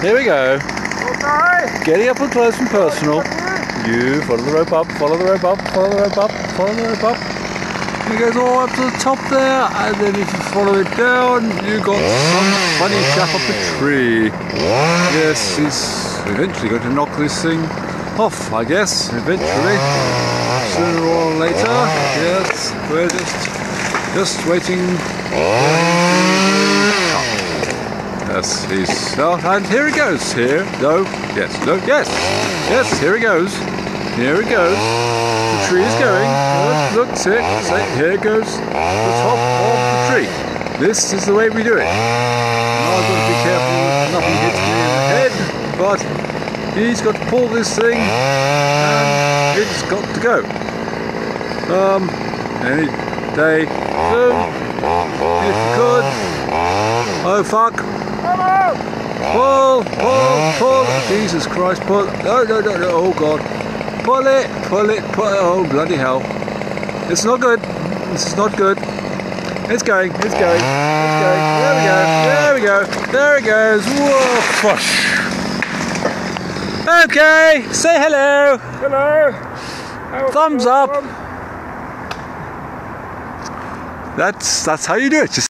Here we go. Okay. Getting up and close and personal. You follow the rope up, follow the rope up, follow the rope up, follow the rope up. It goes all up to the top there, and then if you follow it down, you got some funny chap up a tree. Yes, he's eventually going to knock this thing off, I guess. Eventually, sooner or later. Yes, we're just waiting. Yes, he's and here he goes. Here, no, yes, no, yes, yes. Here he goes. Here he goes. The tree is going. Look, see, here goes the top of the tree. This is the way we do it. Now I've got to be careful nothing hits me in the head, but he's got to pull this thing and it's got to go. Any day soon, if you could. Oh fuck. Pull, Jesus Christ, pull. No, oh God. Pull it, oh bloody hell. It's not good, this is not good. It's going. There we go, there it goes. Whoa, crush. Okay, say hello. Hello. Thumbs up. That's how you do it. Just